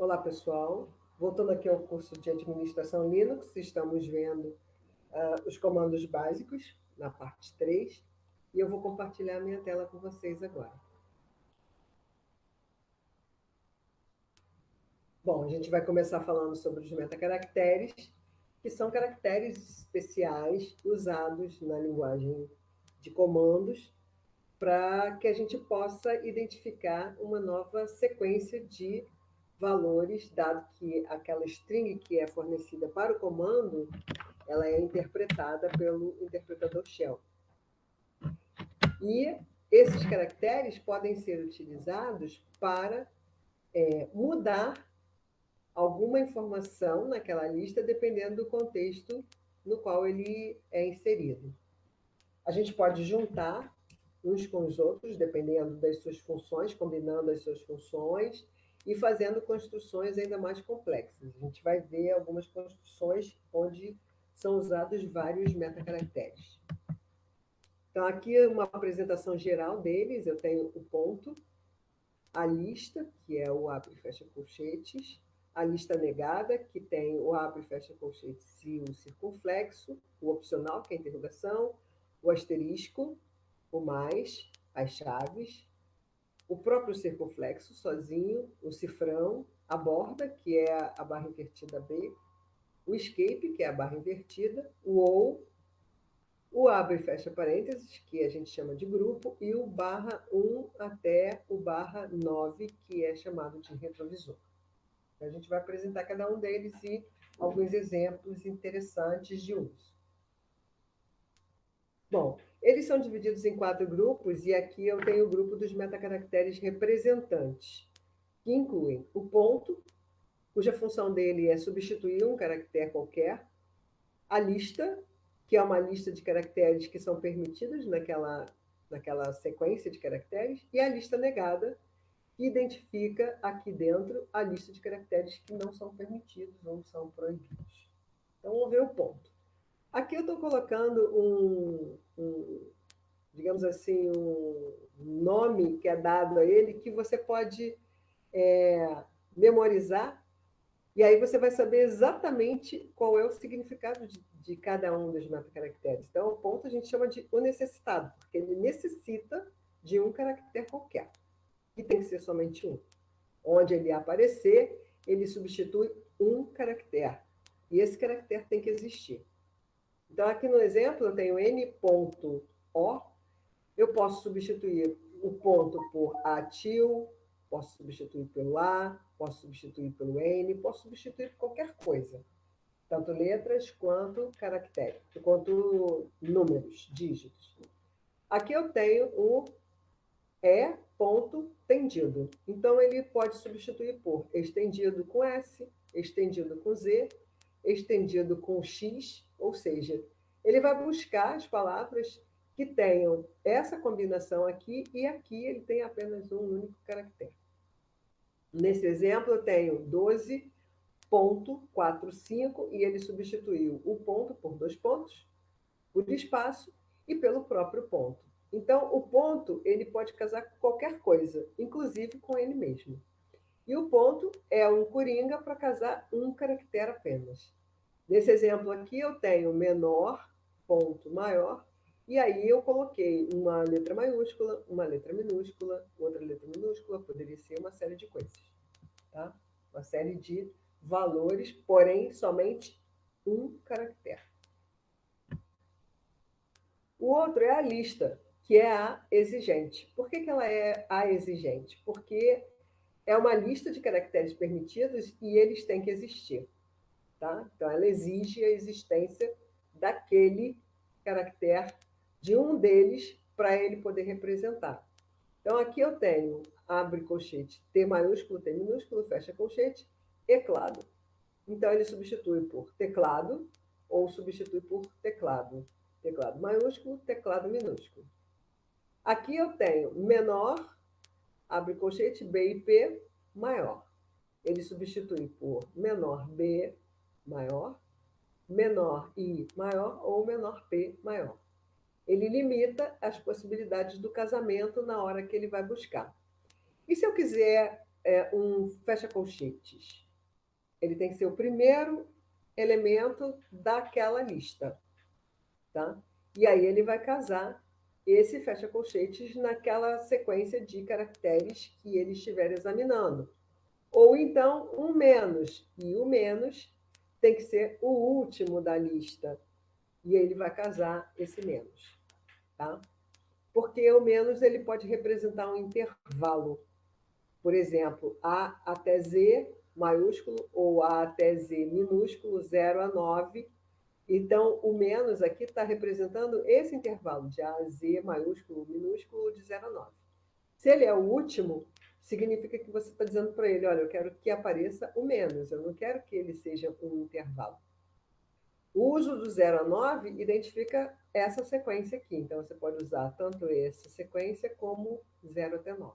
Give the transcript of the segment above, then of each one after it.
Olá, pessoal. Voltando aqui ao curso de Administração Linux, estamos vendo os comandos básicos, na parte 3, e eu vou compartilhar minha tela com vocês agora. Bom, a gente vai começar falando sobre os metacaracteres, que são caracteres especiais usados na linguagem de comandos para que a gente possa identificar uma nova sequência de valores, dado que aquela string que é fornecida para o comando, ela é interpretada pelo interpretador shell. E esses caracteres podem ser utilizados para mudar alguma informação naquela lista, dependendo do contexto no qual ele é inserido. A gente pode juntar uns com os outros, dependendo das suas funções, combinando as suas funções e fazendo construções ainda mais complexas. A gente vai ver algumas construções onde são usados vários metacaracteres. Então, aqui é uma apresentação geral deles. Eu tenho o ponto, a lista, que é o abre e fecha colchetes, a lista negada, que tem o abre e fecha colchetes e o circunflexo, o opcional, que é a interrogação, o asterisco, o mais, as chaves, o próprio circunflexo sozinho, o cifrão, a borda, que é a barra invertida B, o escape, que é a barra invertida, o ou, o abre e fecha parênteses, que a gente chama de grupo, e o barra 1 até o barra 9, que é chamado de retrovisor. A gente vai apresentar cada um deles e alguns exemplos interessantes de uso. Bom, eles são divididos em 4 grupos, e aqui eu tenho o grupo dos metacaracteres representantes, que incluem o ponto, cuja função dele é substituir um caractere qualquer, a lista, que é uma lista de caracteres que são permitidos naquela sequência de caracteres, e a lista negada, que identifica aqui dentro a lista de caracteres que não são permitidos ou são proibidos. Então, vamos ver o ponto. Aqui eu estou colocando digamos assim, um nome que é dado a ele, que você pode memorizar, e aí você vai saber exatamente qual é o significado de cada um dos metacaracteres. Então, o ponto a gente chama de o necessitado, porque ele necessita de um caractere qualquer, e tem que ser somente um. Onde ele aparecer, ele substitui um caractere, e esse caractere tem que existir. Então, aqui no exemplo, eu tenho n.o, eu posso substituir o ponto por a-til, posso substituir pelo a, posso substituir pelo n, posso substituir por qualquer coisa, tanto letras quanto caractere, quanto números, dígitos. Aqui eu tenho o ponto tendido. Então, ele pode substituir por estendido com S, estendido com Z, estendido com X, ou seja, ele vai buscar as palavras que tenham essa combinação aqui, e aqui ele tem apenas um único caractere. Nesse exemplo, eu tenho 12.45, e ele substituiu o ponto por 2 pontos, por espaço e pelo próprio ponto. Então, o ponto ele pode casar com qualquer coisa, inclusive com ele mesmo. E o ponto é um coringa para casar um caractere apenas. Nesse exemplo aqui, eu tenho menor, ponto maior, e aí eu coloquei uma letra maiúscula, uma letra minúscula, outra letra minúscula, poderia ser uma série de coisas. Tá? Uma série de valores, porém somente um caractere. O outro é a lista, que é a exigente. Por que ela é a exigente? Porque é uma lista de caracteres permitidos e eles têm que existir. Tá? Então, ela exige a existência daquele caractere, de um deles, para ele poder representar. Então, aqui eu tenho, abre colchete, T maiúsculo, T minúsculo, fecha colchete, teclado. Então, ele substitui por teclado ou substitui por teclado. Teclado maiúsculo, teclado minúsculo. Aqui eu tenho menor, abre colchete, B e P, maior. Ele substitui por menor B, maior, menor I, maior ou menor P, maior. Ele limita as possibilidades do casamento na hora que ele vai buscar. E se eu quiser um fecha-colchetes. Ele tem que ser o primeiro elemento daquela lista. Tá? E aí ele vai casar esse fecha-colchetes naquela sequência de caracteres que ele estiver examinando. Ou então um menos. E o menos tem que ser o último da lista. E ele vai casar esse menos. Tá? Porque o menos ele pode representar um intervalo. Por exemplo, A até Z maiúsculo ou A até Z minúsculo, 0 a 9. Então, o menos aqui está representando esse intervalo de A a Z maiúsculo, minúsculo, de 0 a 9. Se ele é o último, significa que você está dizendo para ele, olha, eu quero que apareça o menos, eu não quero que ele seja um intervalo. O uso do 0 a 9 identifica essa sequência aqui. Então, você pode usar tanto essa sequência como 0 até 9.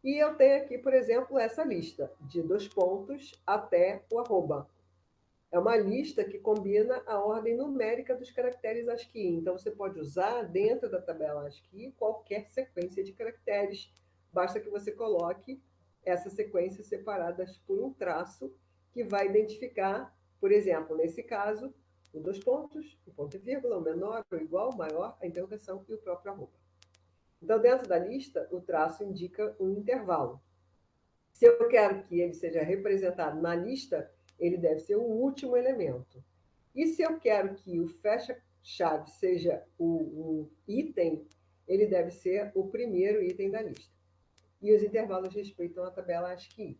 E eu tenho aqui, por exemplo, essa lista de 2 pontos até o arroba. É uma lista que combina a ordem numérica dos caracteres ASCII. Então, você pode usar dentro da tabela ASCII qualquer sequência de caracteres. Basta que você coloque essas sequências separadas por um traço que vai identificar, por exemplo, nesse caso, o 2 pontos, o ponto e vírgula, o menor, o igual, o maior, a interrogação e o próprio arroba. Então, dentro da lista, o traço indica um intervalo. Se eu quero que ele seja representado na lista, ele deve ser o último elemento. E se eu quero que o fecha-chave seja um item, ele deve ser o primeiro item da lista. E os intervalos respeitam a tabela ASCII.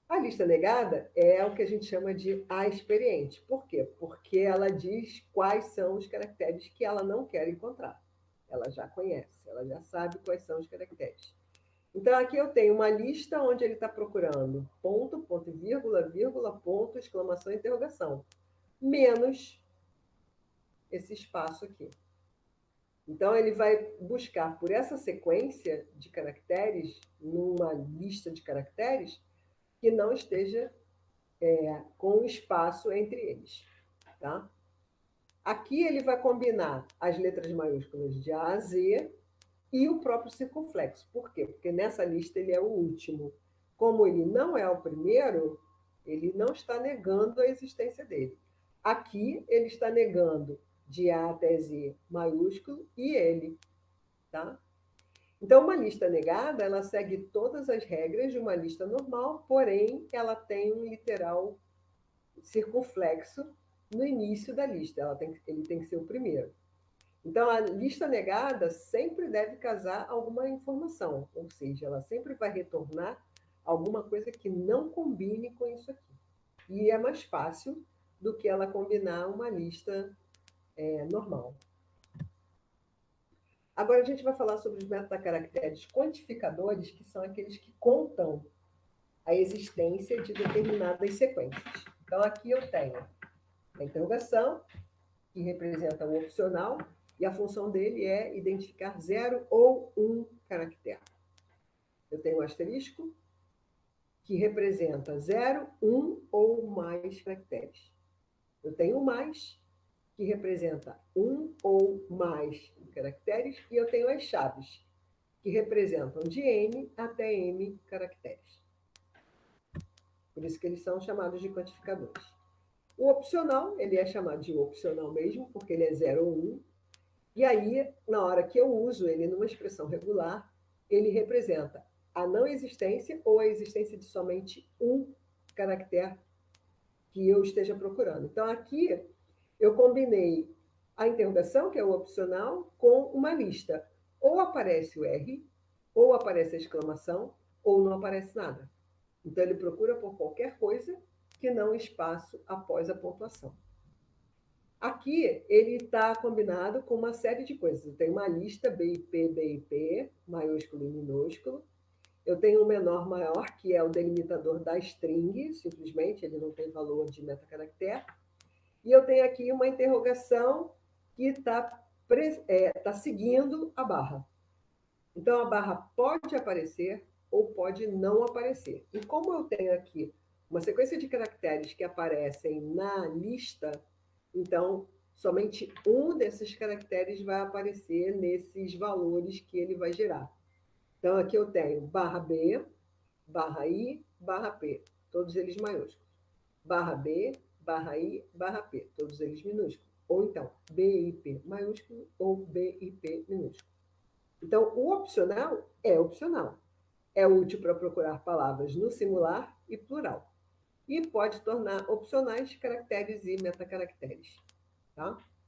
A lista negada é o que a gente chama de A experiente. Por quê? Porque ela diz quais são os caracteres que ela não quer encontrar. Ela já conhece, ela já sabe quais são os caracteres. Então, aqui eu tenho uma lista onde ele está procurando ponto, ponto e vírgula, vírgula, ponto, exclamação, interrogação, menos esse espaço aqui. Então, ele vai buscar por essa sequência de caracteres, numa lista de caracteres, que não esteja com espaço entre eles. Tá? Aqui ele vai combinar as letras maiúsculas de A a Z e o próprio circunflexo. Por quê? Porque nessa lista ele é o último. Como ele não é o primeiro, ele não está negando a existência dele. Aqui ele está negando de A até Z maiúsculo e ele. Tá? Então, uma lista negada, ela segue todas as regras de uma lista normal, porém, ela tem um literal circunflexo no início da lista. Ele tem que ser o primeiro. Então, a lista negada sempre deve casar alguma informação, ou seja, ela sempre vai retornar alguma coisa que não combine com isso aqui. E é mais fácil do que ela combinar uma lista normal. Agora, a gente vai falar sobre os metacaracteres quantificadores, que são aqueles que contam a existência de determinadas sequências. Então, aqui eu tenho a interrogação, que representa o opcional, e a função dele é identificar 0 ou 1 caractere. Eu tenho um asterisco, que representa 0, 1 ou mais caracteres. Eu tenho o mais, que representa 1 ou mais caracteres, e eu tenho as chaves, que representam de N até M caracteres. Por isso que eles são chamados de quantificadores. O opcional, ele é chamado de opcional mesmo, porque ele é 0 ou 1. E aí, na hora que eu uso ele numa expressão regular, ele representa a não existência ou a existência de somente um caractere que eu esteja procurando. Então, aqui eu combinei a interrogação, que é o opcional, com uma lista. Ou aparece o R, ou aparece a exclamação, ou não aparece nada. Então, ele procura por qualquer coisa que não espaço após a pontuação. Aqui, ele está combinado com uma série de coisas. Eu tenho uma lista BIP, maiúsculo e minúsculo. Eu tenho um menor maior, que é o delimitador da string, simplesmente, ele não tem valor de metacaractere. E eu tenho aqui uma interrogação que está seguindo a barra. Então, a barra pode aparecer ou pode não aparecer. E como eu tenho aqui uma sequência de caracteres que aparecem na lista, então, somente um desses caracteres vai aparecer nesses valores que ele vai gerar. Então, aqui eu tenho barra B, barra I, barra P, todos eles maiúsculos. Barra B, barra I, barra P, todos eles minúsculos. Ou então, BIP maiúsculo ou BIP minúsculo. Então, o opcional é opcional. É útil para procurar palavras no singular e plural. E pode tornar opcionais caracteres e metacaracteres. Tá?